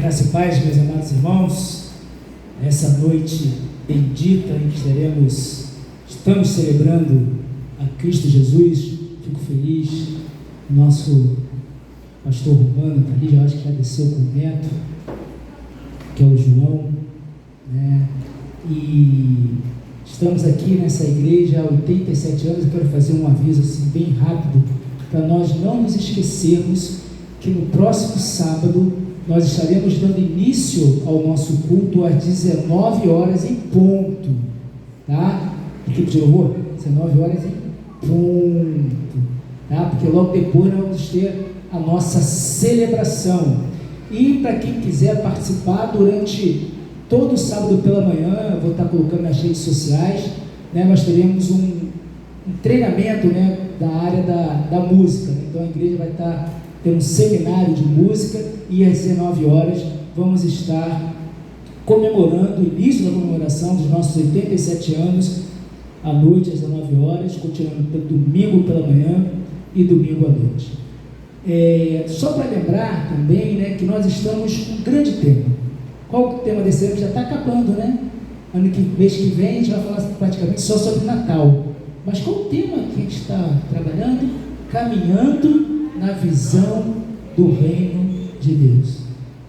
Graça e paz, meus amados irmãos, nessa noite bendita em que estamos celebrando a Cristo Jesus. Fico feliz, nosso pastor Romano está ali, já acho que já desceu com o neto, que é o João, né? E estamos aqui nessa igreja há 87 anos. Eu quero fazer um aviso assim bem rápido, para nós não nos esquecermos que no próximo sábado nós estaremos dando início ao nosso culto às 19 horas em ponto, tá? Equipe de louvor, 19 horas em ponto, tá? Porque logo depois nós vamos ter a nossa celebração. E para quem quiser participar durante todo sábado pela manhã, eu vou estar colocando nas redes sociais, né? Nós teremos um treinamento, né, da área da música, né? Então a igreja vai estar tendo um seminário de música e às 19 horas vamos estar comemorando o início da comemoração dos nossos 87 anos à noite às 19 horas, continuando domingo pela manhã e domingo à noite. Só para lembrar também, né, que nós estamos com um grande tema. Qual o tema desse ano? Já está acabando, né? Mês que vem a gente vai falar praticamente só sobre Natal. Mas qual o tema que a gente está trabalhando? Caminhando na visão do reino de Deus.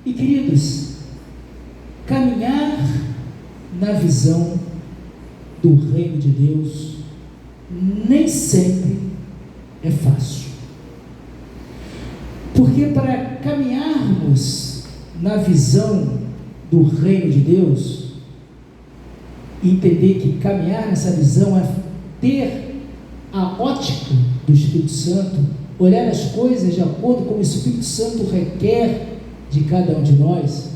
E queridos, caminhar na visão do reino de Deus nem sempre é fácil. Porque para caminharmos na visão do reino de Deus, entender que caminhar nessa visão é ter a ótica do Espírito Santo, olhar as coisas de acordo com o Espírito Santo requer de cada um de nós,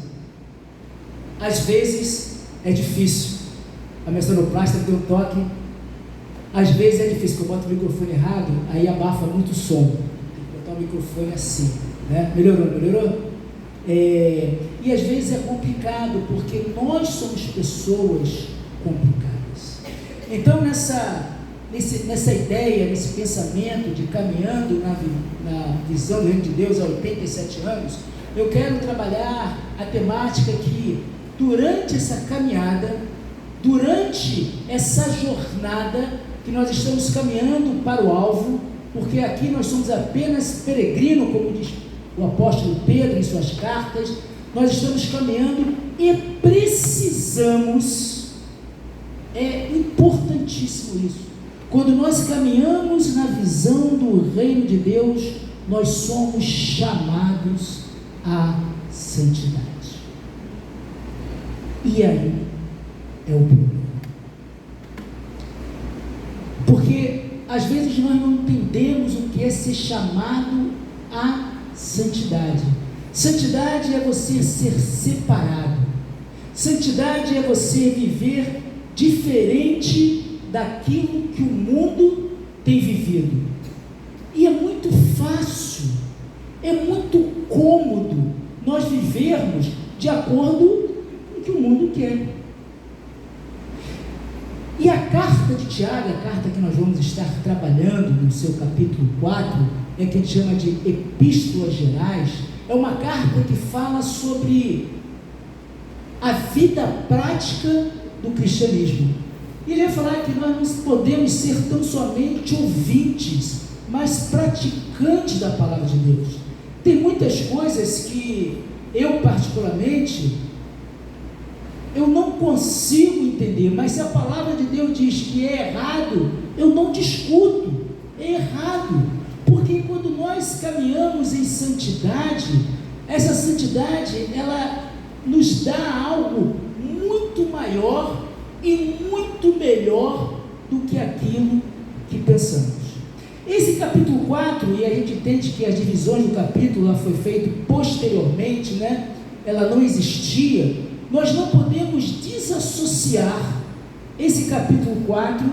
às vezes é difícil. A minha sonoplasta tem um toque, às vezes é difícil, porque eu boto o microfone errado, aí abafa muito o som. Tem que botar o microfone assim, né? Melhorou? E às vezes é complicado, porque nós somos pessoas complicadas. Então nessa ideia, nesse pensamento de caminhando na visão do reino de Deus há 87 anos, eu quero trabalhar a temática que durante essa caminhada, durante essa jornada que nós estamos caminhando para o alvo, porque aqui nós somos apenas peregrinos, como diz o apóstolo Pedro em suas cartas, nós estamos caminhando e precisamos, é importantíssimo isso. Quando nós caminhamos na visão do reino de Deus, nós somos chamados à santidade. E aí é o problema. Porque às vezes nós não entendemos o que é ser chamado à santidade. Santidade é você ser separado. Santidade é você viver diferente daquilo que o mundo tem vivido. E é muito fácil, é muito cômodo nós vivermos de acordo com o que o mundo quer. E a carta de Tiago, a carta que nós vamos estar trabalhando no seu capítulo 4, que a gente chama de Epístolas Gerais, é uma carta que fala sobre a vida prática do cristianismo. E ele vai falar que nós não podemos ser tão somente ouvintes, mas praticantes da palavra de Deus. Tem muitas coisas que eu particularmente, eu não consigo entender, mas se a palavra de Deus diz que é errado, eu não discuto, é errado, porque quando nós caminhamos em santidade, essa santidade, ela nos dá algo muito maior e muito melhor do que aquilo que pensamos. Esse capítulo 4, e a gente entende que as divisões do capítulo foi feito posteriormente, né? Ela não existia. Nós não podemos desassociar esse capítulo 4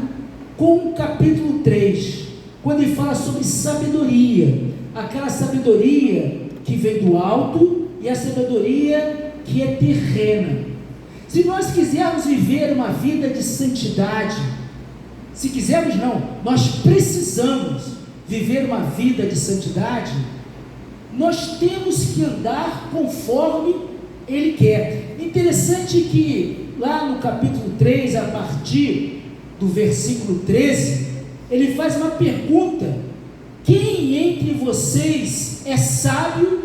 com o capítulo 3, quando ele fala sobre sabedoria, aquela sabedoria que vem do alto e a sabedoria que é terrena. Se nós quisermos viver uma vida de santidade, se quisermos não, nós precisamos viver uma vida de santidade, nós temos que andar conforme Ele quer. Interessante que lá no capítulo 3, a partir do versículo 13, ele faz uma pergunta: quem entre vocês é sábio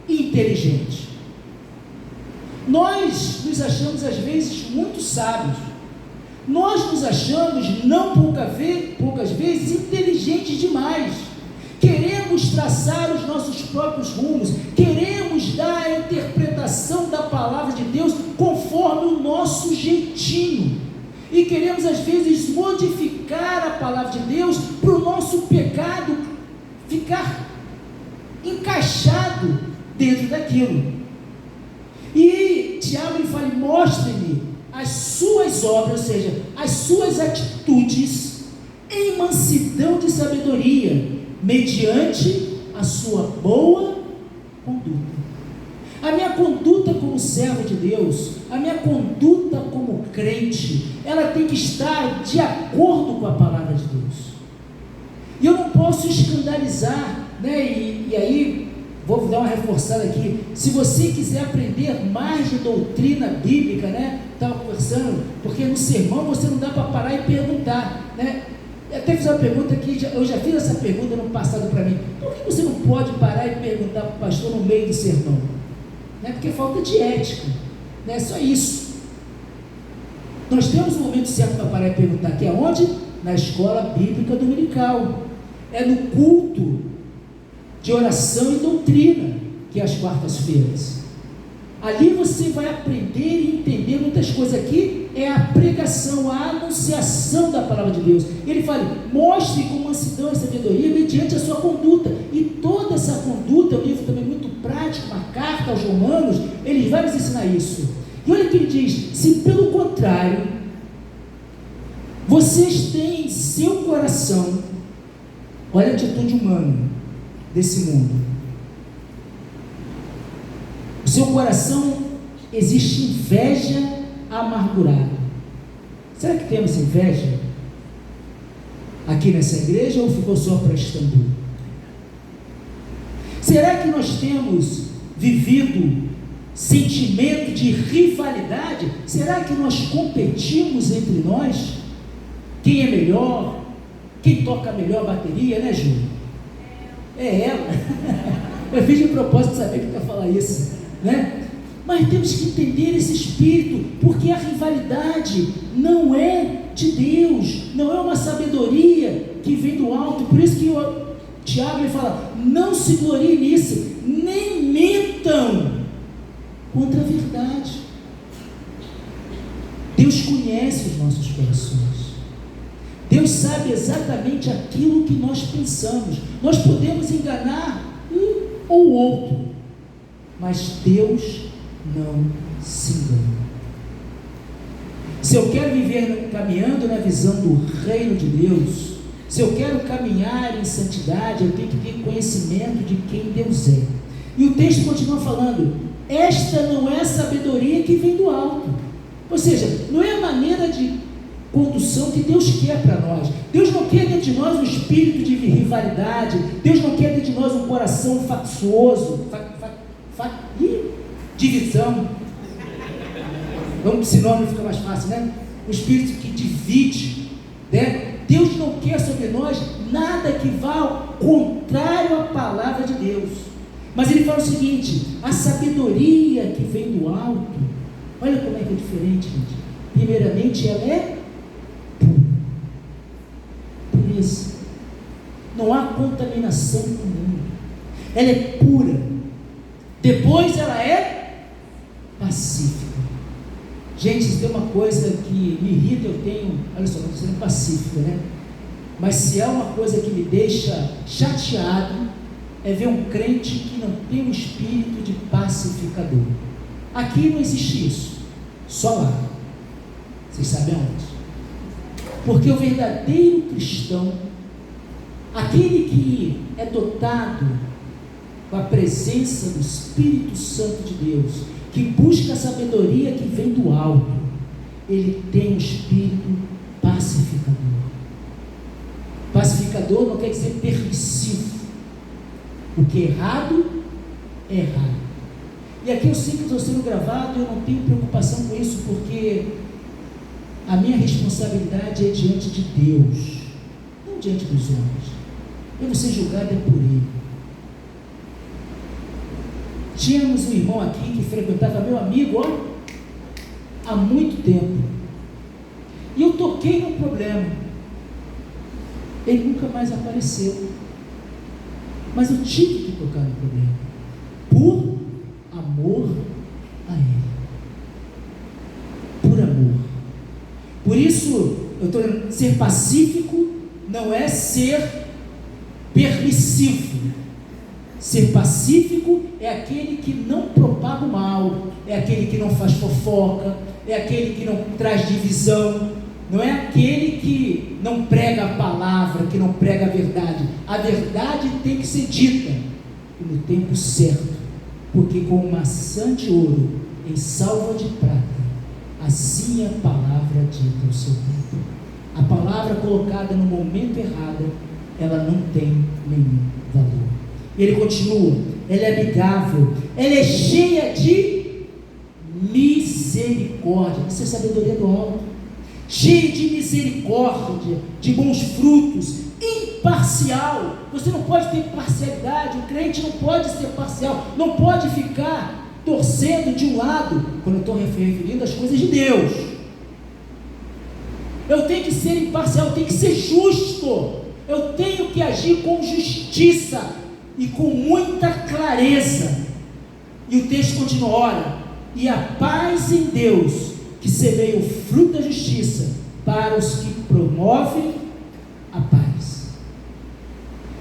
e inteligente? Nós nos achamos às vezes muito sábios, nós nos achamos não poucas vezes inteligentes demais, queremos traçar os nossos próprios rumos, queremos dar a interpretação da palavra de Deus conforme o nosso jeitinho, e queremos às vezes modificar a palavra de Deus para o nosso pecado ficar encaixado dentro daquilo. E Tiago ele fala: mostre-me as suas obras, ou seja, as suas atitudes em mansidão de sabedoria, mediante a sua boa conduta. A minha conduta como servo de Deus, a minha conduta como crente, ela tem que estar de acordo com a palavra de Deus. E eu não posso escandalizar, né? E aí, vou dar uma reforçada aqui. Se você quiser aprender mais de doutrina bíblica, né? Estava conversando, porque no sermão você não dá para parar e perguntar, né? Eu até fiz uma pergunta aqui, eu já fiz essa pergunta no passado para mim: por que você não pode parar e perguntar para o pastor no meio do sermão? Né? Porque falta de ética, né? Só isso. Nós temos um momento certo para parar e perguntar, que é onde? Na escola bíblica dominical, é no culto de oração e doutrina, que é às quartas-feiras. Ali você vai aprender e entender muitas coisas. Aqui é a pregação, a anunciação da palavra de Deus. Ele fala: mostre com mansidão e sabedoria mediante a sua conduta. E toda essa conduta, é um livro também muito prático, uma carta aos Romanos, ele vai nos ensinar isso. E olha o que ele diz: se pelo contrário, vocês têm em seu coração, olha a atitude humana desse mundo, no seu coração existe inveja amargurada. Será que temos inveja aqui nessa igreja, ou ficou só para Istambul? Será que nós temos vivido sentimento de rivalidade? Será que nós competimos entre nós? Quem é melhor? Quem toca melhor a bateria, né, Júlio? É ela. Eu fiz de propósito saber que ia falar isso, né? Mas temos que entender esse espírito, porque a rivalidade não é de Deus, não é uma sabedoria que vem do alto. Por isso que o Tiago ele fala: não se gloriem nisso, nem mentam contra a verdade. Deus conhece os nossos corações. Deus sabe exatamente aquilo que nós pensamos. Nós podemos enganar um ou outro, mas Deus não se engana. Se eu quero viver caminhando na visão do reino de Deus, se eu quero caminhar em santidade, eu tenho que ter conhecimento de quem Deus é. E o texto continua falando: esta não é a sabedoria que vem do alto. Ou seja, não é a maneira de condução que Deus quer para nós. Deus não quer dentro de nós um espírito de rivalidade. Deus não quer dentro de nós um coração factuoso, divisão. Vamos para esse nome, fica mais fácil, né? Um espírito que divide, né? Deus não quer sobre nós nada que vá ao contrário à palavra de Deus. Mas ele fala o seguinte: a sabedoria que vem do alto, olha como é que é diferente, gente. Primeiramente, ela é pureza. Não há contaminação no mundo. Ela é pura. Depois ela é pacífica. Gente, se tem uma coisa que me irrita, eu tenho, olha só, estou sendo pacífica, né? Mas se é uma coisa que me deixa chateado, é ver um crente que não tem um espírito de pacificador. Aqui não existe isso, só lá. Vocês sabem onde? Porque o verdadeiro cristão, aquele que é dotado com a presença do Espírito Santo de Deus, que busca a sabedoria que vem do alto, ele tem um espírito pacificador. Pacificador não quer dizer permissivo. O que é errado, é errado. E aqui eu sei que estou sendo gravado, eu não tenho preocupação com isso, porque a minha responsabilidade é diante de Deus, não diante dos homens. Eu vou ser julgado é por Ele. Tínhamos um irmão aqui que frequentava, meu amigo, há muito tempo. E eu toquei no problema. Ele nunca mais apareceu. Mas eu tive que tocar no problema. Por amor a Ele. Por amor. Por isso, eu estou dizendo, ser pacífico não é ser permissivo. Ser pacífico é aquele que não propaga o mal, é aquele que não faz fofoca, é aquele que não traz divisão, não é aquele que não prega a palavra, que não prega a verdade. A verdade tem que ser dita e no tempo certo, porque com maçã de ouro em salva de prata, assim é a palavra dita ao seu tempo. A palavra colocada no momento errado, ela não tem nenhum valor. Ele continua, ela é amigável, ela é cheia de misericórdia. Isso é sabedoria do alto. Cheia de misericórdia, de bons frutos, imparcial. Você não pode ter parcialidade, o crente não pode ser parcial, não pode ficar torcendo de um lado, quando eu estou referindo às coisas de Deus. Eu tenho que ser imparcial, eu tenho que ser justo, eu tenho que agir com justiça e com muita clareza. E o texto continua, ora, e a paz em Deus, que semeia o fruto da justiça para os que promovem a paz.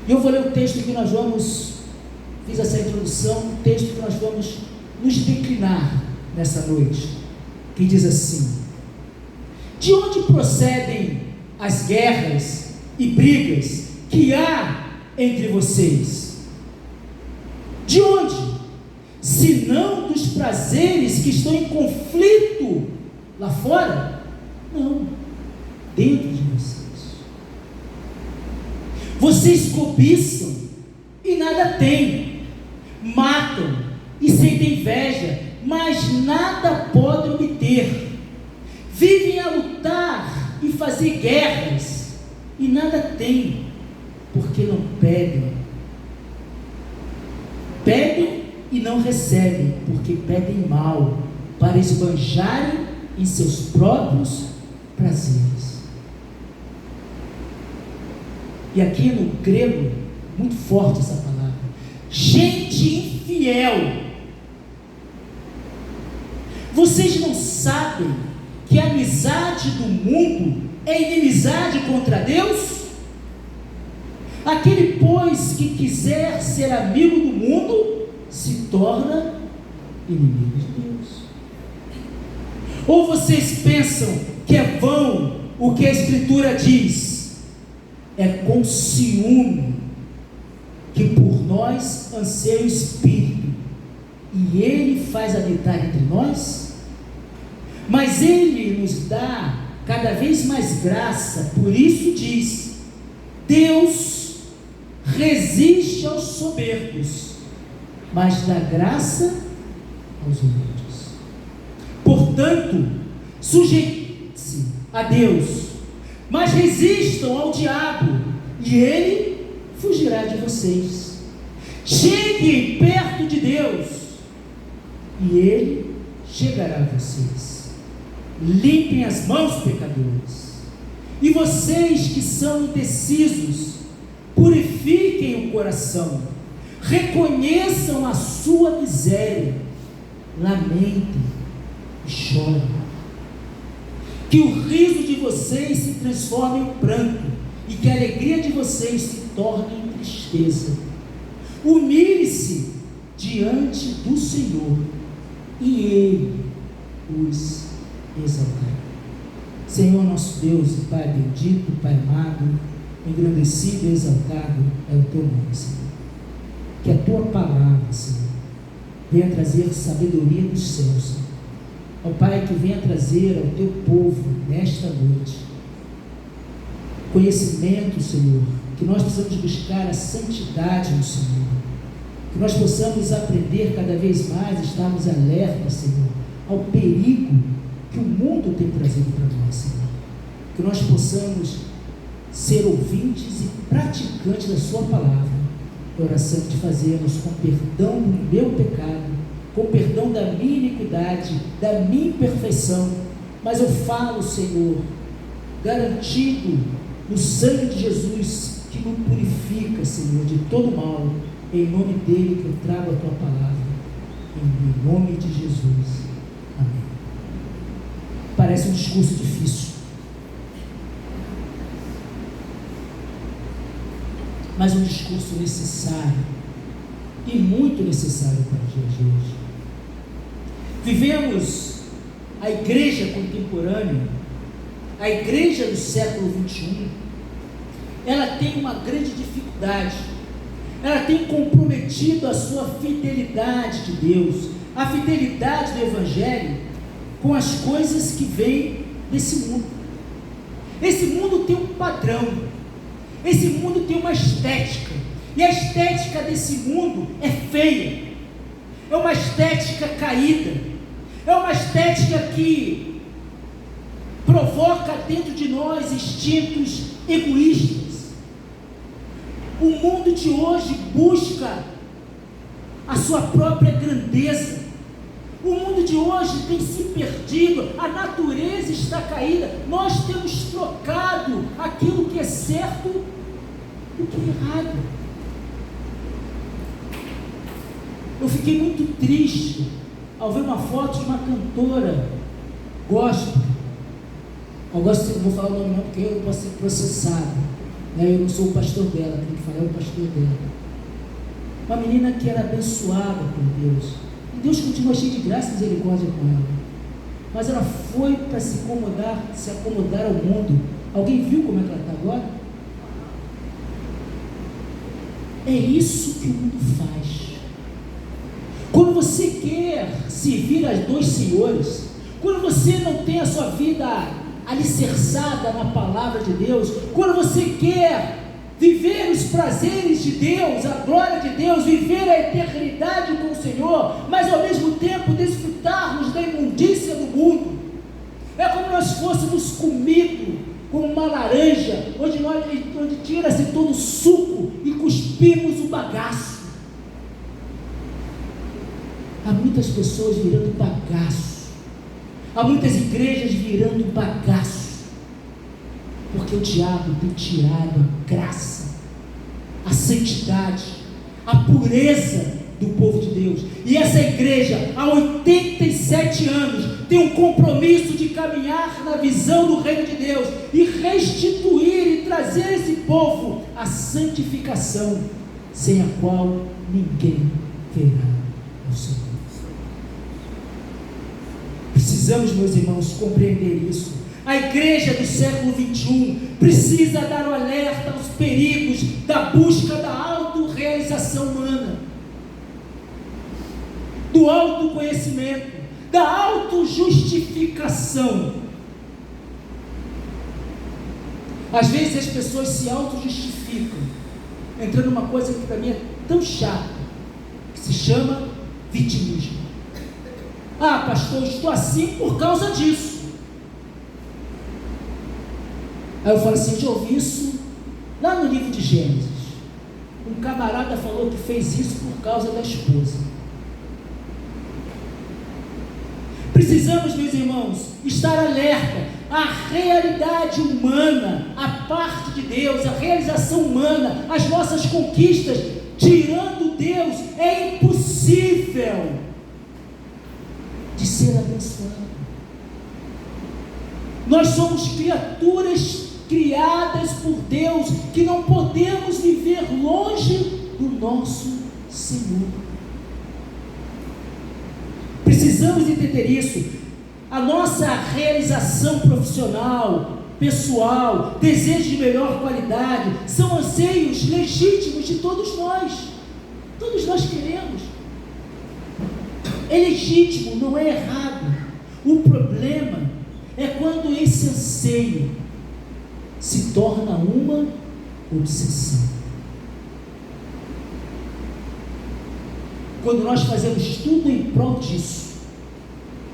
E eu vou ler o texto que nós vamos, fiz essa introdução, o texto que nós vamos nos declinar nessa noite, que diz assim: de onde procedem as guerras e brigas que há entre vocês? De onde? Se não dos prazeres que estão em conflito lá fora? Não, dentro de vocês. Vocês cobiçam e nada têm, matam e sentem inveja, mas nada podem obter. Vivem a lutar e fazer guerras e nada têm, porque não pedem. Pedem e não recebem, porque pedem mal, para esbanjarem em seus próprios prazeres. E aqui no grego, muito forte essa palavra, gente infiel. Vocês não sabem que a amizade do mundo é inimizade contra Deus? Aquele, pois, que quiser ser amigo do mundo, se torna inimigo de Deus. Ou vocês pensam que é vão o que a Escritura diz? É com ciúme que por nós anseia o Espírito, e Ele faz habitar entre nós? Mas Ele nos dá cada vez mais graça, por isso diz: Deus resiste aos soberbos, mas dá graça aos humildes. Portanto, sujeitem-se a Deus, mas resistam ao diabo, e ele fugirá de vocês. Cheguem perto de Deus, e ele chegará a vocês. Limpem as mãos, pecadores, e vocês que são indecisos, purifiquem o coração, reconheçam a sua miséria, lamentem e chorem. Que o riso de vocês se transforme em pranto, e que a alegria de vocês se torne em tristeza. Humilhe-se diante do Senhor, e Ele os exaltará. Senhor nosso Deus e Pai bendito, Pai amado, engrandecido e exaltado é o Teu nome, Senhor. Que a Tua palavra, Senhor, venha trazer sabedoria dos céus, Senhor. Ó Pai, que venha trazer ao Teu povo, nesta noite, conhecimento, Senhor, que nós precisamos buscar a santidade no Senhor. Que nós possamos aprender cada vez mais, estarmos alertas, Senhor, ao perigo que o mundo tem trazido para nós, Senhor. Que nós possamos ser ouvintes e praticantes da Sua palavra. Oração que fazemos com perdão do meu pecado, com perdão da minha iniquidade, da minha imperfeição. Mas eu falo, Senhor, garantido no sangue de Jesus, que me purifica, Senhor, de todo mal. Em nome dele que eu trago a Tua palavra. Em nome de Jesus. Amém. Parece um discurso difícil, mas um discurso necessário, e muito necessário para os dias de hoje. Vivemos a igreja contemporânea, a igreja do século XXI, ela tem uma grande dificuldade, ela tem comprometido a sua fidelidade de Deus, a fidelidade do Evangelho, com as coisas que vêm desse mundo. Esse mundo tem um padrão, esse mundo tem uma estética, e a estética desse mundo é feia, é uma estética caída, é uma estética que provoca dentro de nós instintos egoístas. O mundo de hoje busca a sua própria grandeza. O mundo de hoje tem se perdido, a natureza está caída, nós temos trocado aquilo que é certo do que é errado. Eu fiquei muito triste ao ver uma foto de uma cantora gospel. Eu não vou falar o nome não, porque eu posso ser processado, né? Eu não sou o pastor dela, tem que falar o pastor dela. Uma menina que era abençoada por Deus, e Deus continua cheio de graça e misericórdia com ela, mas ela foi para se acomodar ao mundo. Alguém viu como é que ela está agora? É isso que o mundo faz. Quando você quer servir a dois senhores, quando você não tem a sua vida alicerçada na palavra de Deus, quando você quer viver os prazeres de Deus, a glória de Deus, viver a eternidade com o Senhor, mas ao mesmo tempo desfrutarmos da imundícia do mundo, é como nós fôssemos comidos com uma laranja, onde tira-se todo o suco e cuspimos o bagaço. Há muitas pessoas virando bagaço, há muitas igrejas virando bagaço, porque o diabo tem tirado a graça, a santidade, a pureza do povo de Deus. E essa igreja, há 87 anos, tem um compromisso de caminhar na visão do reino de Deus e restituir e trazer a esse povo a santificação, sem a qual ninguém verá o Senhor. Precisamos, meus irmãos, compreender isso. A igreja do século XXI precisa dar um alerta aos perigos da busca da autorrealização humana, do autoconhecimento, da autojustificação. Às vezes as pessoas se autojustificam, entrando numa coisa que para mim é tão chata, que se chama vitimismo. Ah, pastor, estou assim por causa disso. Aí eu falo assim, já ouvi isso lá no livro de Gênesis. Um camarada falou que fez isso por causa da esposa. Precisamos, meus irmãos, estar alerta à realidade humana, à parte de Deus, à realização humana, às nossas conquistas. Tirando Deus, é impossível de ser abençoado. Nós somos criaturas criadas por Deus, que não podemos viver longe do nosso Senhor. Precisamos entender isso. A nossa realização profissional, pessoal, desejo de melhor qualidade, são anseios legítimos de todos nós. Todos nós queremos. É legítimo, não é errado. O problema é quando esse anseio se torna uma obsessão. quando nós fazemos tudo em prol disso,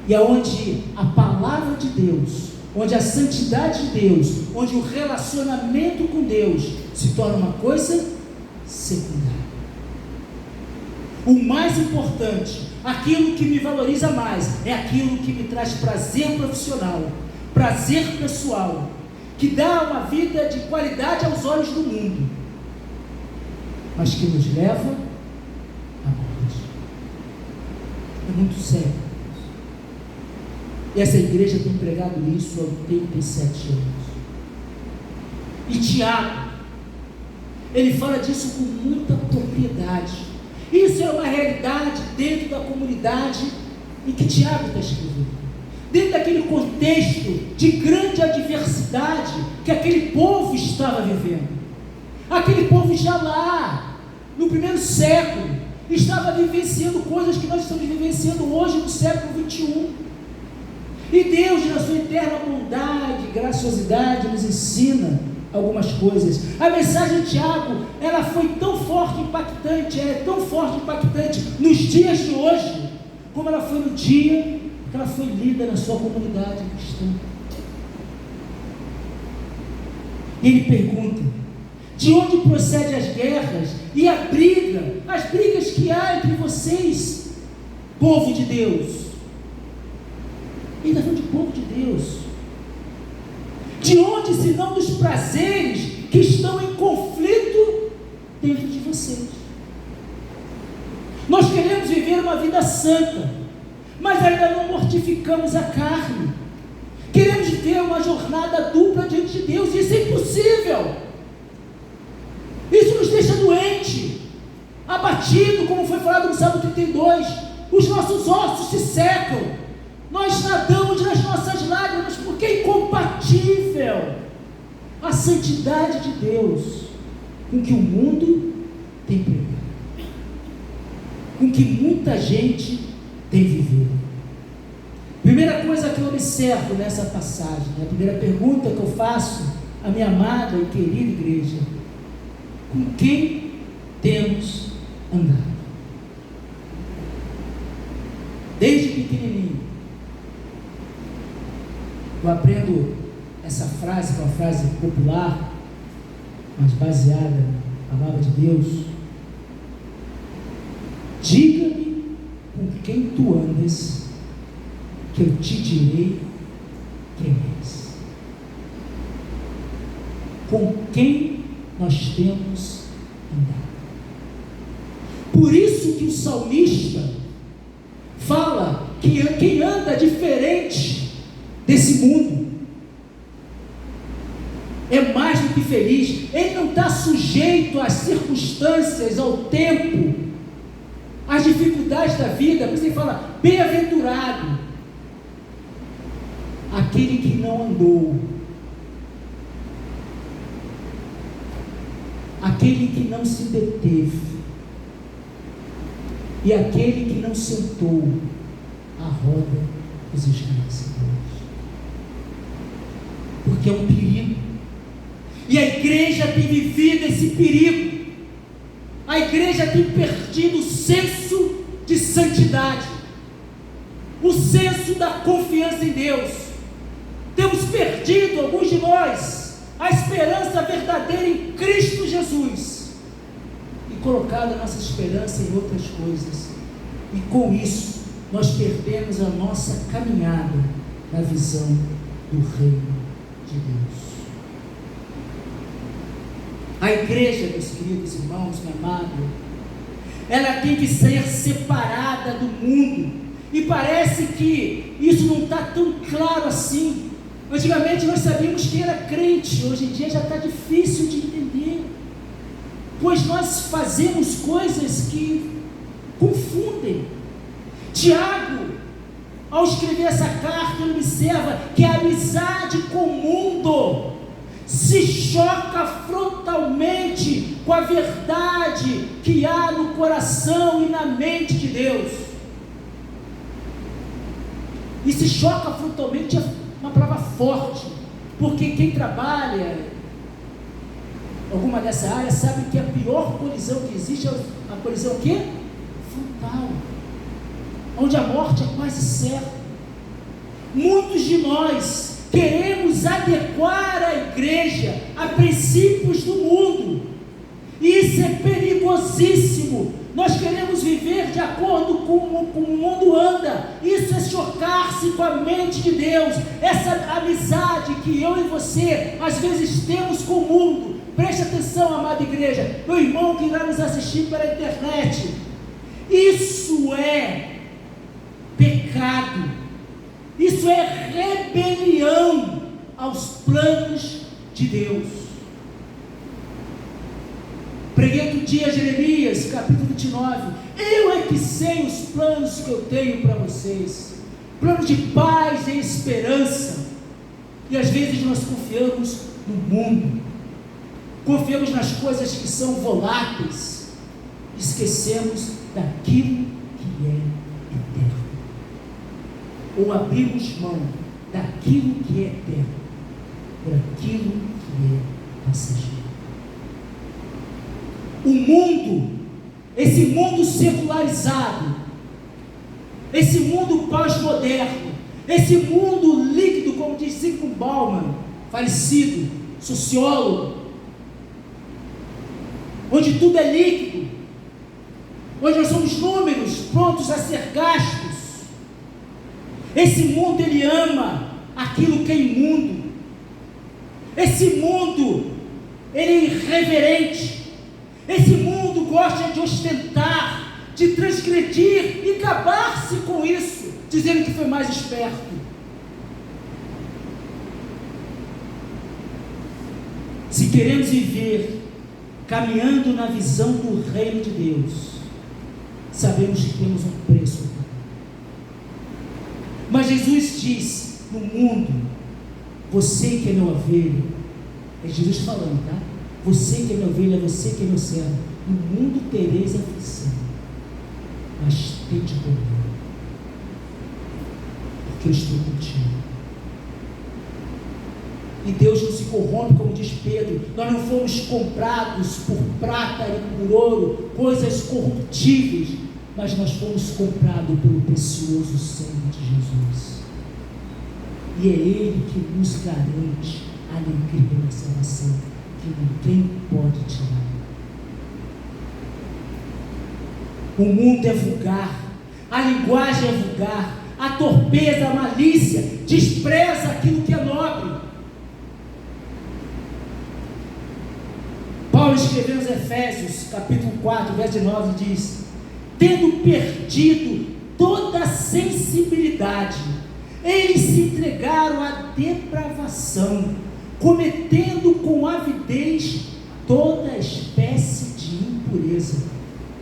e aonde a palavra de Deus, onde a santidade de Deus, onde o relacionamento com Deus se torna uma coisa secundária. O mais importante, aquilo que me valoriza mais, é aquilo que me traz prazer profissional, prazer pessoal, que dá uma vida de qualidade aos olhos do mundo, mas que nos leva à morte. É muito sério. E essa igreja tem pregado isso há 87 anos. E Tiago, ele fala disso com muita propriedade. Isso é uma realidade dentro da comunidade em que Tiago está escrevendo. Dentro daquele contexto de grande adversidade que aquele povo estava vivendo. Aquele povo já lá, no primeiro século, estava vivenciando coisas que nós estamos vivenciando hoje no século 21. E Deus, na sua eterna bondade, graciosidade, nos ensina algumas coisas. A mensagem de Tiago, ela foi tão forte e impactante, é tão forte e impactante nos dias de hoje, como ela foi no dia que ela foi lida na sua comunidade cristã. E ele pergunta: de onde procedem as guerras e a briga, as brigas que há entre vocês, povo de Deus? Ele está falando de povo de Deus. De onde, senão dos prazeres que estão em conflito dentro de vocês? Nós queremos viver uma vida santa, mas ainda não mortificamos a carne. Queremos ter uma jornada dupla diante de Deus, e isso é impossível. Isso nos deixa doente, abatido, como foi falado no Salmo 32. Os nossos ossos se secam. Nós nadamos nas nossas lágrimas, porque é incompatível a santidade de Deus com que o mundo tem pregado, com que muita gente tem vivido. Primeira coisa que eu observo nessa passagem, a primeira pergunta que eu faço à minha amada e querida igreja: com quem temos andado? Desde pequenininho eu aprendo essa frase, que é uma frase popular, mas baseada na palavra de Deus: diga-me com quem tu andas, que eu te direi quem és. Com quem nós temos andado. Por isso que o salmista fala que quem anda diferente desse mundo é mais do que feliz. Ele não está sujeito às circunstâncias, ao tempo, às dificuldades da vida. Por isso ele fala: bem-aventurado aquele que não andou, aquele que não se deteve, e aquele que não sentou à roda dos escarnecedores. Porque é um perigo, e a igreja tem vivido esse perigo. A igreja tem perdido o senso de santidade, o senso da confiança em Deus. Temos perdido, alguns de nós, a esperança verdadeira em Cristo Jesus, e colocado a nossa esperança em outras coisas, e com isso nós perdemos a nossa caminhada na visão do reino de Deus. A igreja, meus queridos irmãos, meu amado, ela tem que ser separada do mundo, e parece que isso não está tão claro assim. Antigamente nós sabíamos que era crente, hoje em dia já está difícil de entender, pois nós fazemos coisas que confundem. Tiago, ao escrever essa carta, ele observa que a amizade com o mundo se choca frontalmente com a verdade que há no coração e na mente de Deus. E se choca frontalmente é uma palavra forte, porque quem trabalha alguma dessa área sabe que a pior colisão que existe é a colisão o quê? total, onde a morte é quase certa. Muitos de nós queremos adequar a igreja a princípios do mundo, e isso é perigosíssimo. Nós queremos viver de acordo com como o mundo anda. Isso é chocar-se com a mente de Deus. Essa amizade que eu e você às vezes temos com o mundo. Preste atenção, amada igreja, meu irmão que vai nos assistir pela internet, isso é pecado, isso é rebelião aos planos de Deus. Preguei outro dia Jeremias, capítulo 29, eu é que sei os planos que eu tenho para vocês, planos de paz e esperança. E às vezes nós confiamos no mundo, confiamos nas coisas que são voláteis, esquecemos daquilo que é eterno, ou abrimos mão daquilo que é eterno por aquilo que é passageiro. O mundo, esse mundo secularizado, esse mundo pós-moderno, esse mundo líquido, como diz Zygmunt Bauman, falecido, sociólogo, onde tudo é líquido, onde nós somos números prontos a ser gastos. Esse mundo, ele ama aquilo que é imundo. Esse mundo, ele é irreverente. Esse mundo gosta de ostentar, de transgredir e acabar-se com isso, dizendo que foi mais esperto. Se queremos viver caminhando na visão do reino de Deus, sabemos que temos um preço. Mas Jesus diz, no mundo, você que é meu ovelha, é Jesus falando, tá? Você que é minha ovelha, você que é meu servo, no mundo tereis aflição, mas tende bom ânimo, porque eu estou contigo. E Deus não se corrompe, como diz Pedro. Nós não fomos comprados por prata e por ouro, coisas corruptíveis, mas nós fomos comprados pelo precioso sangue de Jesus. E é Ele que nos garante a alegria da salvação, que ninguém pode tirar. O mundo é vulgar, a linguagem é vulgar, a torpeza, a malícia despreza aquilo que é nobre. Paulo escreveu aos Efésios, capítulo 4, verso 9, diz: tendo perdido toda a sensibilidade, eles se entregaram à depravação, cometendo com avidez toda espécie de impureza.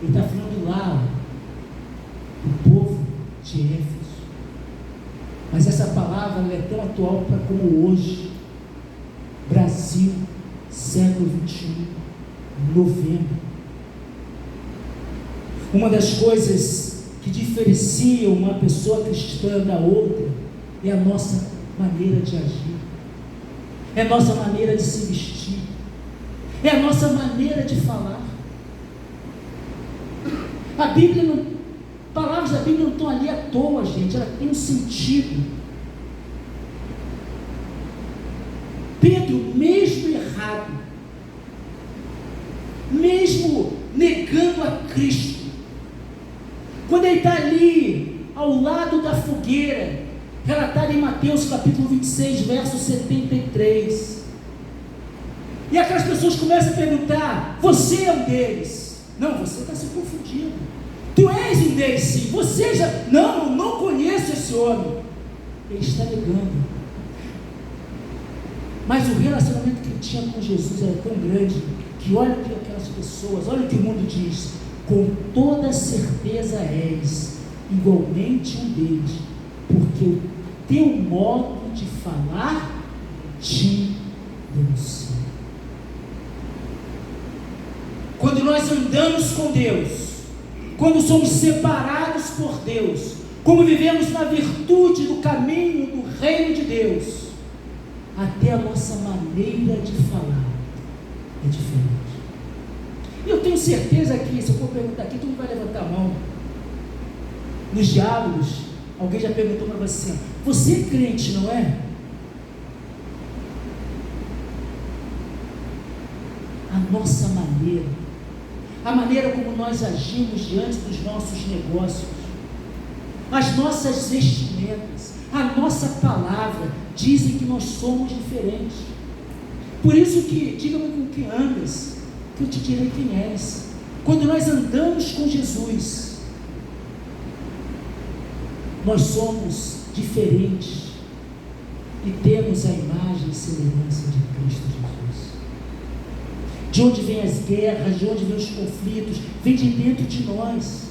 Ele está falando lá, do povo de Éfeso. Mas essa palavra é tão atual para como hoje, Brasil, século 21, novembro. Uma das coisas que diferencia uma pessoa cristã da outra é a nossa maneira de agir, é a nossa maneira de se vestir, é a nossa maneira de falar. A Bíblia não, palavras da Bíblia não estão ali à toa, gente, ela tem um sentido. Pedro, mesmo errado, mesmo negando a Cristo, quando ele está ali ao lado da fogueira, relatado em Mateus capítulo 26, verso 73, e aquelas pessoas começam a perguntar: você é um deles? Não, você está se confundindo. Tu és um deles, sim. Você já... Não, eu não conheço esse homem. Ele está negando. Mas o relacionamento que ele tinha com Jesus era tão grande que olha que aquelas pessoas, olha o que o mundo diz: com toda certeza és igualmente um deles, porque o teu modo de falar te denuncia. Quando nós andamos com Deus, quando somos separados por Deus, como vivemos na virtude do caminho do reino de Deus, até a nossa maneira de falar é diferente. E eu tenho certeza que, se eu for perguntar aqui, tu não vai levantar a mão. nos diálogos, alguém já perguntou para você: você é crente, não é? A nossa maneira, a maneira como nós agimos diante dos nossos negócios, as nossas vestimentas, a nossa palavra, dizem que nós somos diferentes. Por isso que, diga-me com quem andas, que eu te direi quem és. Quando nós andamos com Jesus, nós somos diferentes e temos a imagem e semelhança de Cristo Jesus. De onde vêm as guerras, de onde vêm os conflitos? Vem de dentro de nós.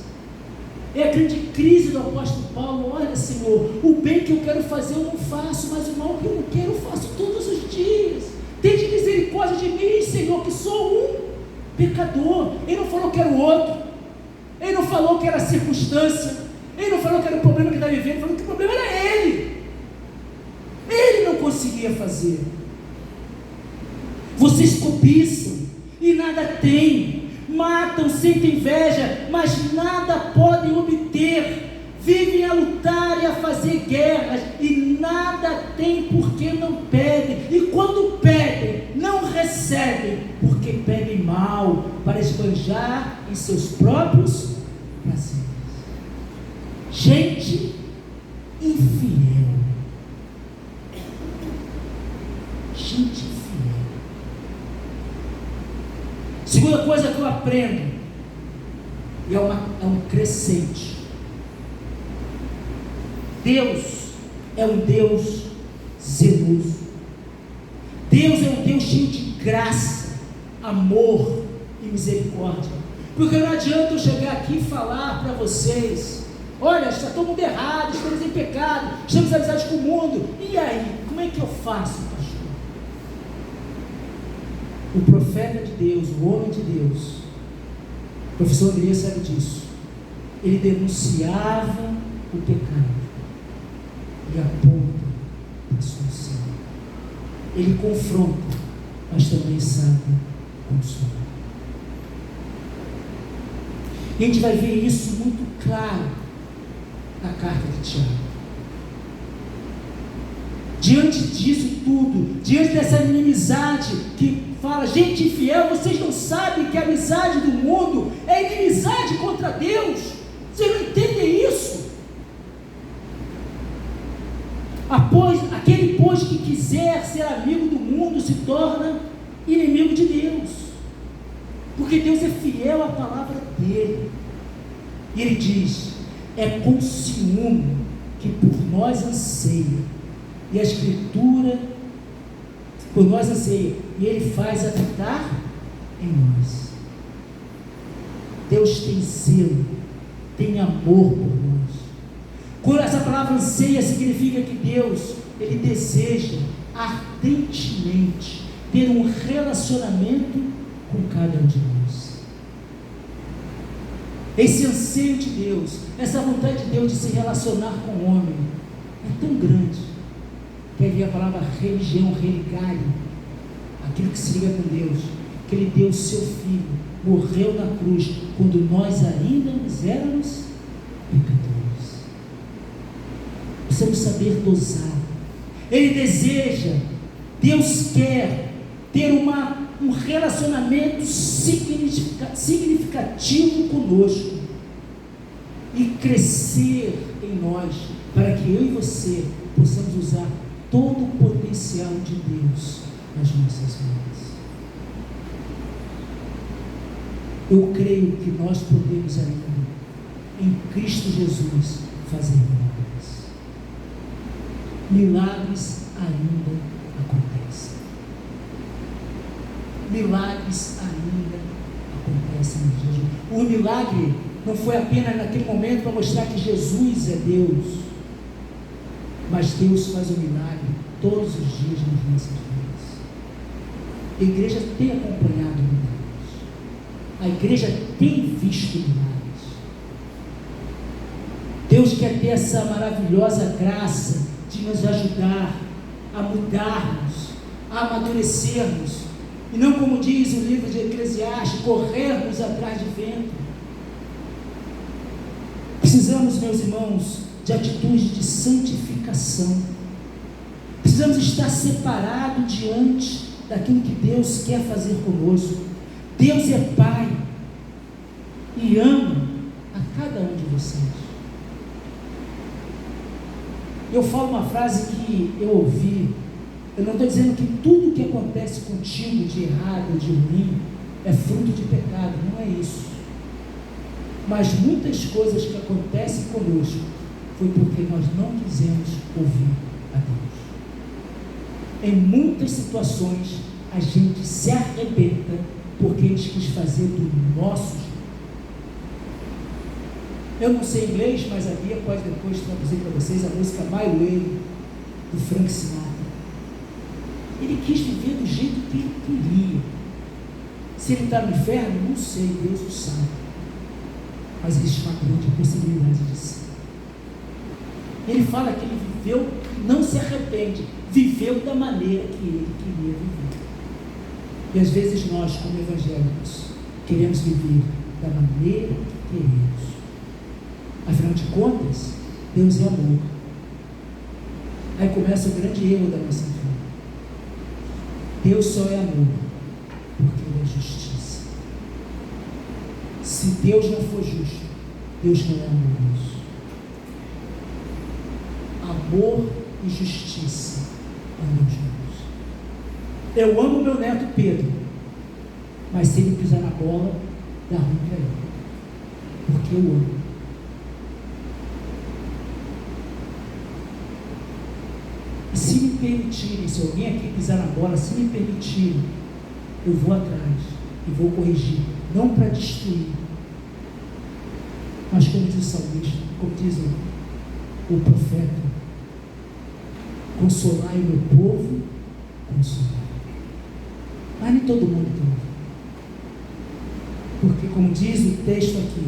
É a grande crise do apóstolo Paulo: olha, Senhor, o bem que eu quero fazer eu não faço, mas o mal que eu não quero eu faço todos os dias. Tende misericórdia de mim, Senhor, que sou um pecador. Ele não falou que era o outro, ele não falou que era a circunstância, ele não falou que era o problema que está vivendo, ele falou que o problema era ele. Ele não conseguia fazer. Vocês cobiçam e nada têm, matam, sentem inveja, mas nada podem obter, vivem a lutar e a fazer guerras, e nada têm porque não pedem, e quando pedem, não recebem, porque pedem mal, para esbanjar em seus próprios prazeres. Gente infiel. Gente infiel. Segunda coisa que eu aprendo, e é um crescente: Deus é um Deus zeloso. Deus é um Deus cheio de graça, amor e misericórdia. Porque não adianta eu chegar aqui e falar para vocês: olha, está todo mundo errado, estamos em pecado, estamos amizades com o mundo. E aí, como é que eu faço, pastor? O profeta de Deus, o homem de Deus, o professor André sabe disso, ele denunciava o pecado e aponta a solução. Ele confronta, mas também sabe consolar. E a gente vai ver isso muito claro na carta de Tiago. Diante disso tudo, diante dessa inimizade que fala, gente infiel, vocês não sabem que a amizade do mundo é inimizade contra Deus? Vocês não entendem isso? Aquele, pois, que quiser ser amigo do mundo se torna inimigo de Deus, porque Deus é fiel à palavra dele. E ele diz: é com ciúme que por nós anseia, e a Escritura por nós anseia, e ele faz habitar em nós. Deus tem zelo, tem amor por nós. Quando essa palavra anseia, significa que Deus, ele deseja ardentemente ter um relacionamento com cada um de nós. Esse anseio de Deus, essa vontade de Deus de se relacionar com o homem é tão grande, que havia a palavra religião, religare, aquilo que se liga com Deus, que ele deu o seu filho, morreu na cruz, quando nós ainda éramos pecadores. Precisamos saber dosar. Ele deseja, Deus quer ter um relacionamento significativo conosco e crescer em nós, para que eu e você possamos usar todo o potencial de Deus nas nossas vidas. Eu creio que nós podemos ainda, em Cristo Jesus, fazer milagres. Milagres ainda acontecem. Milagres ainda acontecem em Jesus. O milagre não foi apenas naquele momento para mostrar que Jesus é Deus, mas Deus faz o milagre todos os dias nas nossas vidas. A igreja tem acompanhado milagres. A igreja tem visto milagres. Deus quer ter essa maravilhosa graça de nos ajudar a mudarmos, a amadurecermos, e não, como diz o livro de Eclesiastes, corrermos atrás de vento. Precisamos, meus irmãos, de atitude de santificação. Precisamos estar separados diante daquilo que Deus quer fazer conosco. Deus é Pai e ama a cada um de vocês. Eu falo uma frase que eu ouvi. Eu não estou dizendo que tudo que acontece contigo de errado, de ruim, é fruto de pecado, não é isso. Mas muitas coisas que acontecem conosco foi porque nós não quisemos ouvir a Deus. Em muitas situações a gente se arrebenta porque a gente quis fazer do nosso jeito. Eu não sei inglês, mas a Bia pode depois traduzir para vocês a música My Way, do Frank Sinatra. Ele quis viver do jeito que ele queria. Se ele está no inferno, não sei, Deus o sabe. Mas existe uma grande possibilidade disso. Ele fala que ele viveu, não se arrepende, viveu da maneira que ele queria viver. E às vezes nós, como evangélicos, queremos viver da maneira que queremos. Afinal de contas, Deus é amor. Aí começa o grande erro da nossa vida. Deus só é amor porque Ele é justiça. Se Deus não for justo, Deus não é amoroso. Amor e justiça andam juntos. Eu amo meu neto Pedro, mas se ele pisar na bola, dá ruim para ele, porque eu amo. E se me permitirem, se alguém aqui pisar na bola, se me permitirem, eu vou atrás e vou corrigir, não para destruir, mas como diz o salmista, como diz o profeta, consolai o meu povo, consolai. Mas nem todo mundo tem. Porque, como diz o texto aqui,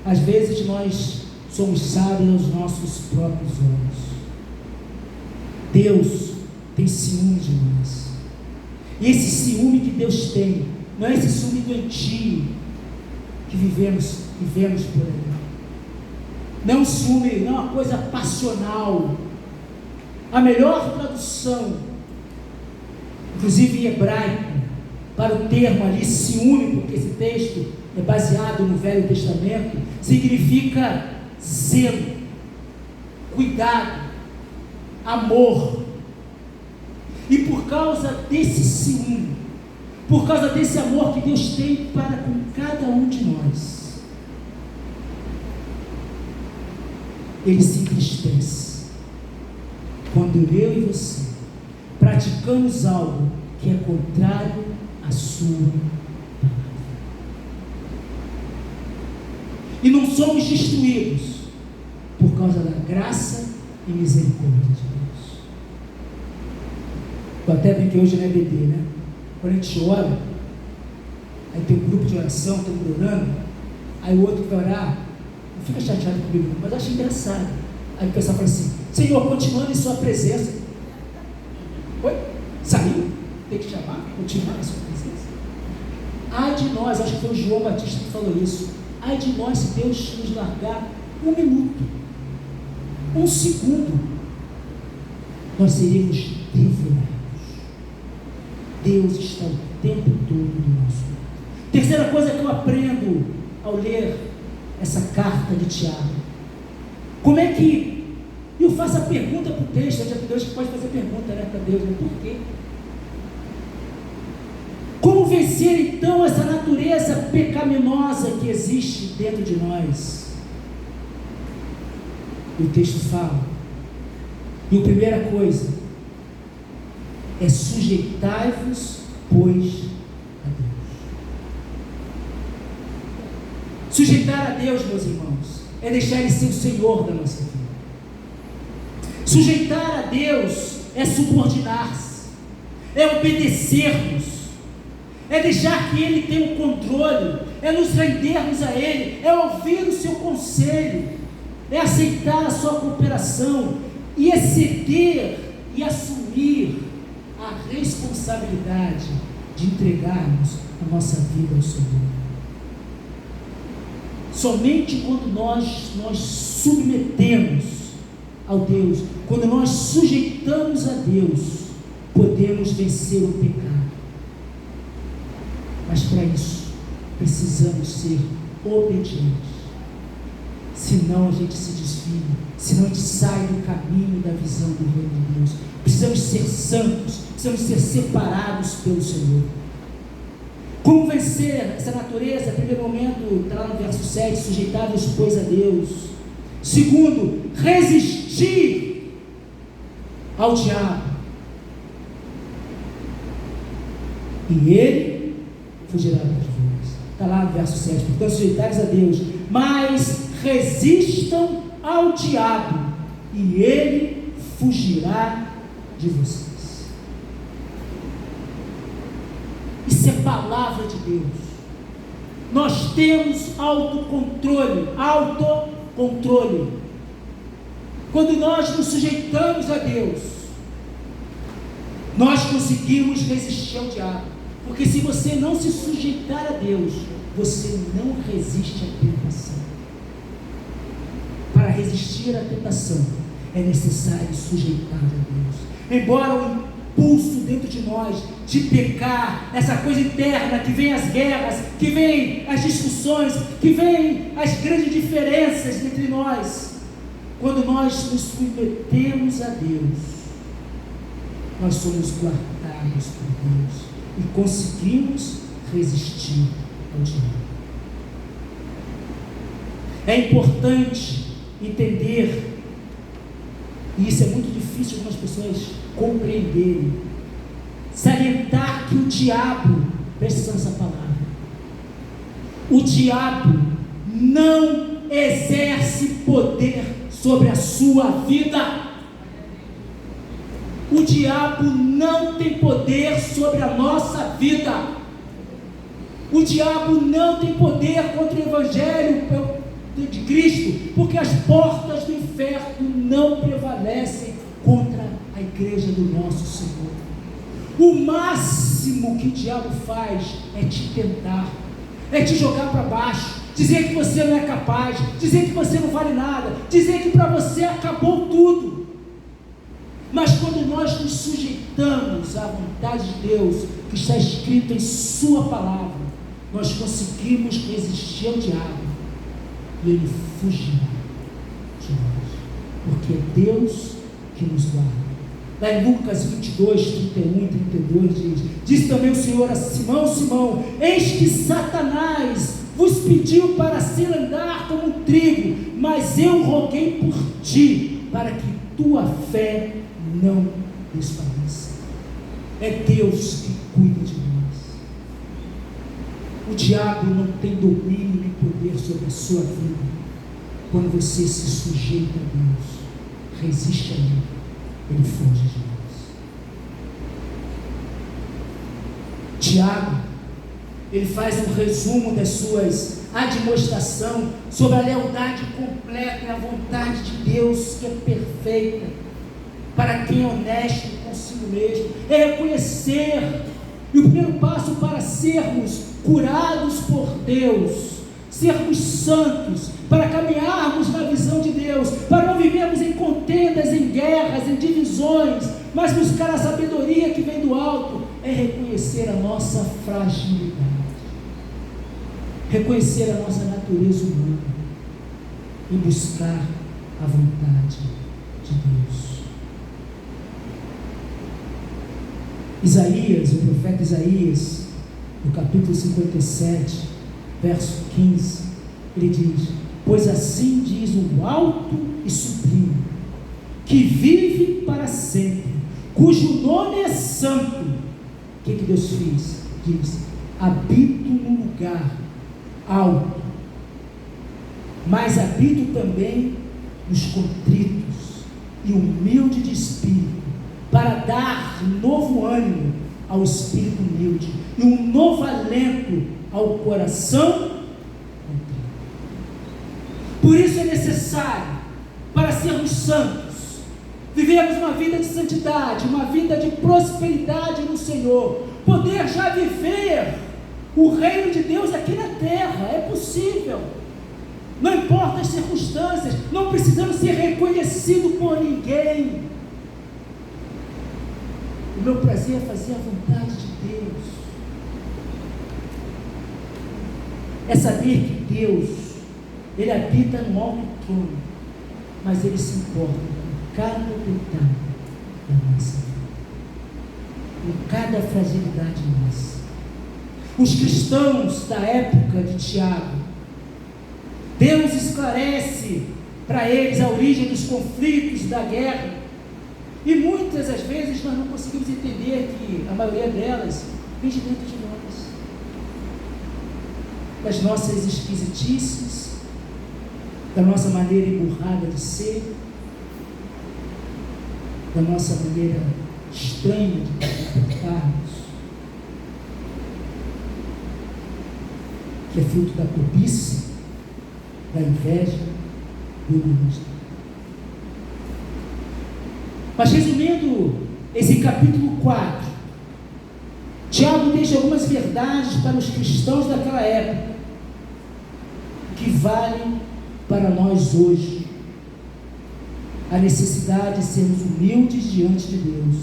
às vezes nós somos sábios aos nossos próprios olhos. Deus tem ciúme de nós. E esse ciúme que Deus tem, não é esse ciúme doentio que vivemos por aí. Não é um ciúme, não é uma coisa passional. A melhor tradução, inclusive em hebraico, para o termo ali, ciúme, porque esse texto é baseado no Velho Testamento, significa zelo, cuidado, amor. E por causa desse ciúme, por causa desse amor que Deus tem para com cada um de nós, Ele se entristece quando eu e você praticamos algo que é contrário à sua palavra. E não somos destruídos por causa da graça e misericórdia de Deus. Eu até brinquei hoje na EBD, né? Quando a gente ora, aí tem um grupo de oração, todo mundo orando, aí o outro que vai orar, não fica chateado comigo, mas eu acho engraçado. Aí o pessoal fala assim: Senhor, continuando em sua presença. Oi? Saiu? Tem que chamar? Continuar em sua presença? Ai de nós, acho que foi o João Batista que falou isso. Ai de nós se Deus nos largar 1 minuto, 1 segundo, nós seríamos devorados. Deus está o tempo todo do nosso lado. Terceira coisa que eu aprendo ao ler essa carta de Tiago: como é que, e eu faço a pergunta para o texto, já que Deus pode fazer pergunta, né, para Deus, né? Por quê? Como vencer então essa natureza pecaminosa que existe dentro de nós? E o texto fala, e a primeira coisa é: sujeitai-vos, pois, a Deus. Sujeitar a Deus, meus irmãos, é deixar Ele ser o Senhor da nossa vida. Sujeitar a Deus é subordinar-se, é obedecermos, é deixar que Ele tenha o controle, é nos rendermos a Ele, é ouvir o seu conselho, é aceitar a sua cooperação e é ceder e assumir a responsabilidade de entregarmos a nossa vida ao Senhor. Somente quando nós submetemos ao Deus, quando nós sujeitamos a Deus, podemos vencer o pecado. Mas para isso, precisamos ser obedientes. Senão a gente se desvia, senão a gente sai do caminho da visão do reino de Deus. Precisamos ser santos, precisamos ser separados pelo Senhor. Como vencer essa natureza? Primeiro momento, está lá no verso 7, sujeitai-vos, pois, a Deus. Segundo, resistir ao diabo, e ele fugirá de vós. Está lá no verso 7, portanto, sujeitai-vos a Deus, mas resistam ao diabo, e ele fugirá de vocês. Isso é palavra de Deus. Nós temos autocontrole. Quando nós nos sujeitamos a Deus, nós conseguimos resistir ao diabo. Porque se você não se sujeitar a Deus, você não resiste à tentação. Para resistir à tentação, é necessário sujeitar a Deus. Embora o impulso dentro de nós de pecar, essa coisa interna, que vem as guerras, que vem as discussões, que vem as grandes diferenças entre nós, quando nós nos submetemos a Deus, nós somos guardados por Deus e conseguimos resistir ao diabo. É importante entender, e isso é muito difícil algumas pessoas compreenderem, salientar que o diabo, presta atenção nessa palavra, o diabo não exerce poder sobre a sua vida. O diabo não tem poder sobre a nossa vida. O diabo não tem poder contra o Evangelho de Cristo, porque as portas do inferno não prevalecem contra a igreja do nosso Senhor. O máximo que o diabo faz é te tentar, é te jogar para baixo, dizer que você não é capaz, dizer que você não vale nada, dizer que para você acabou tudo. Mas quando nós nos sujeitamos à vontade de Deus, que está escrito em sua palavra, nós conseguimos resistir ao diabo e ele fugirá de nós, porque é Deus que nos guarda. Lá em Lucas 22, 31 e 32 diz também o Senhor a Simão, Simão, eis que Satanás vos pediu para se andar como trigo, mas eu roguei por ti, para que tua fé não desfaleça. É Deus que cuida de nós. O diabo não tem domínio nem poder sobre a sua vida. Quando você se sujeita a Deus, resiste a Ele, Ele foge de nós. Tiago, ele faz um resumo das suas admoestações sobre a lealdade completa e a vontade de Deus, que é perfeita, para quem é honesto consigo mesmo. É reconhecer, e o primeiro passo para sermos curados por Deus, sermos santos, para caminharmos na visão de Deus, para não vivermos em contendas, em guerras, em divisões, mas buscar a sabedoria que vem do alto, é reconhecer a nossa fragilidade, reconhecer a nossa natureza humana e buscar a vontade de Deus. Isaías, o profeta Isaías, no capítulo 57, verso 15, ele diz: pois assim diz o alto e sublime, que vive para sempre, cujo nome é santo. O que Deus fez? Diz: habito no lugar alto, mas habito também nos contritos e humilde de espírito, para dar novo ânimo ao espírito humilde e um novo alento ao coração contrito. Por isso é necessário, para sermos santos, vivermos uma vida de santidade, uma vida de prosperidade no Senhor, poder já viver o reino de Deus aqui na terra. É possível. importa as circunstâncias, não precisamos ser reconhecidos por ninguém. O meu prazer é fazer a vontade de Deus, é saber que Deus, Ele habita no alto trono, mas Ele se importa com cada detalhe da nossa vida, com cada fragilidade nossa. Os cristãos da época de Tiago, Deus esclarece para eles a origem dos conflitos, da guerra, e muitas das vezes nós não conseguimos entender que a maioria delas vem de dentro de nós, das nossas esquisitices, da nossa maneira emburrada de ser, da nossa maneira estranha de comportarmos, que é fruto da cobiça, da inveja, do egoísmo. Mas resumindo esse capítulo 4, Tiago deixa algumas verdades para os cristãos daquela época, que valem para nós hoje. A necessidade de sermos humildes diante de Deus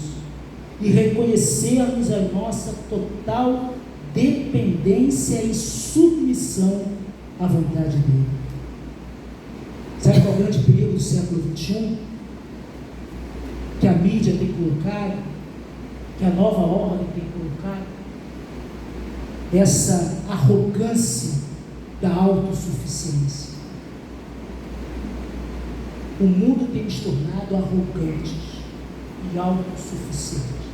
e reconhecermos a nossa total dependência e submissão à vontade dele. Sabe qual é o grande perigo do século XXI? Que a mídia tem colocado, que a nova ordem tem colocado, essa arrogância da autossuficiência. O mundo tem nos tornado arrogantes e autossuficientes,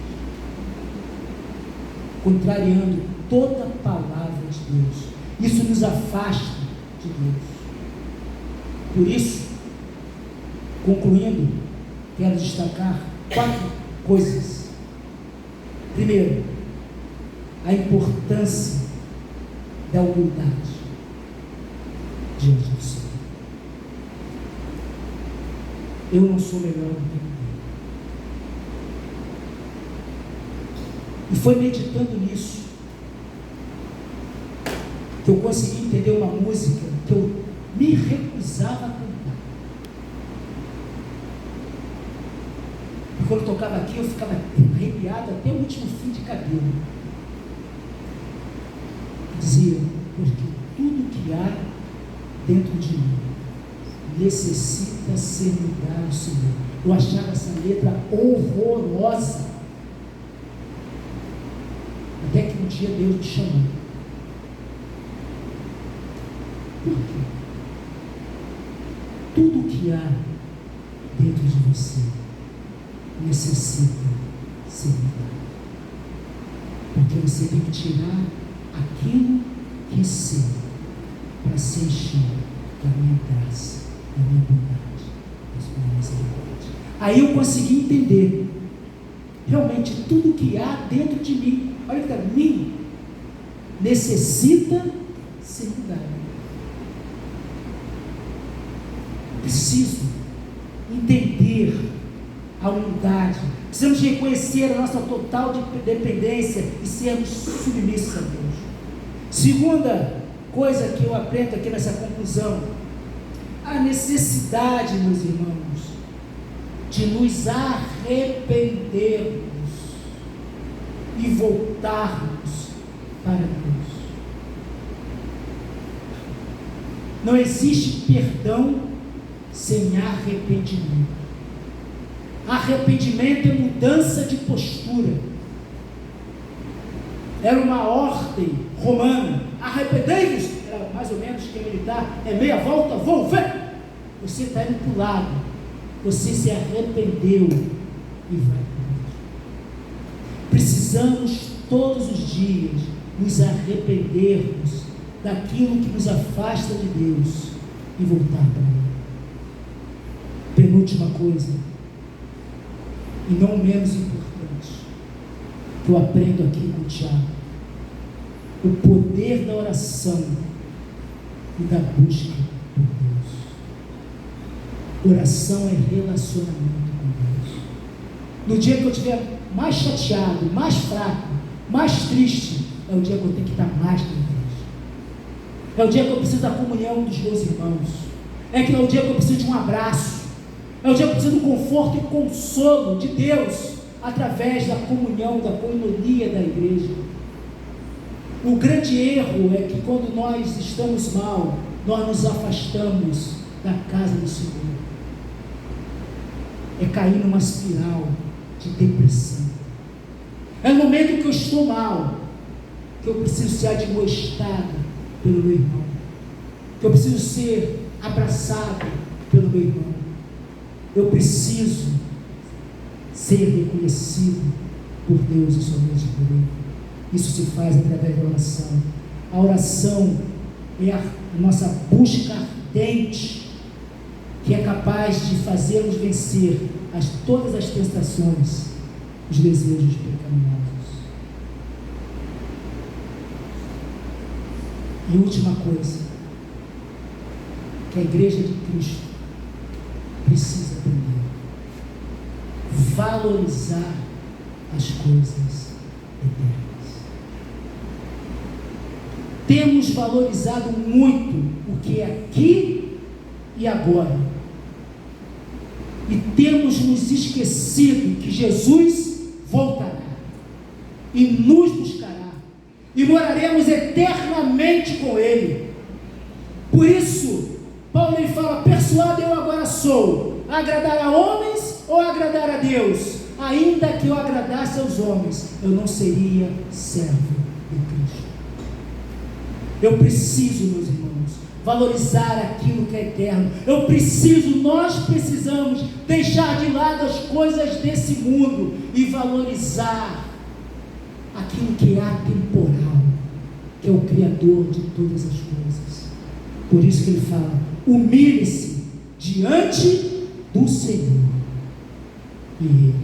contrariando toda a palavra de Deus. Isso nos afasta de Deus. Por isso, concluindo, quero destacar 4 coisas. Primeiro, a importância da humildade diante do Senhor. Eu não sou melhor do que ninguém. E foi meditando nisso que eu consegui entender uma música que eu me recusava a cantar. E quando eu tocava aqui, eu ficava arrepiado até o último fio de cabelo. Dizia, porque tudo que há dentro de mim necessita ser mudado, Senhor. Eu achava essa letra horrorosa, até que um dia Deus me chamou. Por quê? Tudo que há dentro de você necessita ser mudado, porque você tem que tirar aquilo que é seu para ser cheio da minha graça, da minha bondade, da minha misericórdia. Aí eu consegui entender realmente tudo que há dentro de mim, olha para mim, necessita ser mudado. Preciso entender a humildade, precisamos reconhecer a nossa total dependência e sermos submissos a Deus. Segunda coisa que eu aprendo aqui nessa conclusão, a necessidade, meus irmãos, de nos arrependermos e voltarmos para Deus. Não existe perdão sem arrependimento. Arrependimento é mudança de postura. Era uma ordem romana. Arrependei-vos, era mais ou menos que militar, é meia volta, vou ver. Você está indo para o lado, você se arrependeu e vai para Deus. Precisamos todos os dias nos arrependermos daquilo que nos afasta de Deus e voltar para Ele. Penúltima coisa, e não menos importante, que eu aprendo aqui com o Tiago: o poder da oração e da busca por Deus. Oração é relacionamento com Deus. No dia que eu estiver mais chateado, mais fraco, mais triste, é o dia que eu tenho que estar mais com Deus. É o dia que eu preciso da comunhão dos meus irmãos. é que é o dia que eu preciso de um abraço, é o dia que eu preciso do conforto e consolo de Deus, através da comunhão, da coinonia da igreja. O grande erro é que quando nós estamos mal, nós nos afastamos da casa do Senhor. É cair numa espiral de depressão. É no momento que eu estou mal, que eu preciso ser admoestado pelo meu irmão, que eu preciso ser abraçado pelo meu irmão. Eu preciso ser reconhecido por Deus e somente por Ele. Isso se faz através da oração. A oração é a nossa busca ardente, que é capaz de fazermos vencer todas as tentações, os desejos pecaminosos. E última coisa, que a igreja de Cristo precisa aprender: valorizar as coisas eternas. Temos valorizado muito o que é aqui e agora, e temos nos esquecido que Jesus voltará e nos buscará e moraremos eternamente com Ele. Por isso Paulo ele fala: persuado eu agora sou, agradar a homens ou agradar a Deus? Ainda que eu agradasse aos homens, eu não seria servo de Cristo. Eu preciso, meus irmãos, valorizar aquilo que é eterno. Nós precisamos deixar de lado as coisas desse mundo e valorizar aquilo que é atemporal, que é o Criador de todas as coisas. Por isso que ele fala: humilhe-se diante do Senhor e Ele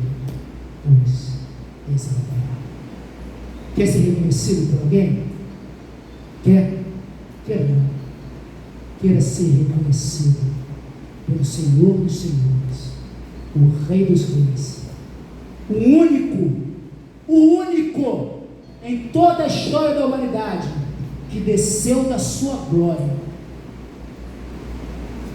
os exaltará. Quer ser reconhecido por alguém? Quer? Quer não. Queira ser reconhecido pelo Senhor dos Senhores, o Rei dos Reis, o único em toda a história da humanidade que desceu da sua glória,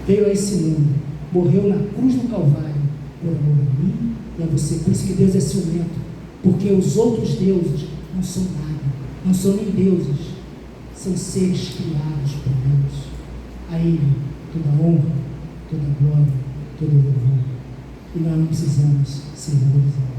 veio a esse mundo, morreu na cruz do Calvário por amor a mim e a você. Por isso que Deus é ciumento, porque os outros deuses não são nada, não são nem deuses, são seres criados por Deus. A Ele toda honra, toda glória, todo louvor. E nós não precisamos ser valorizados.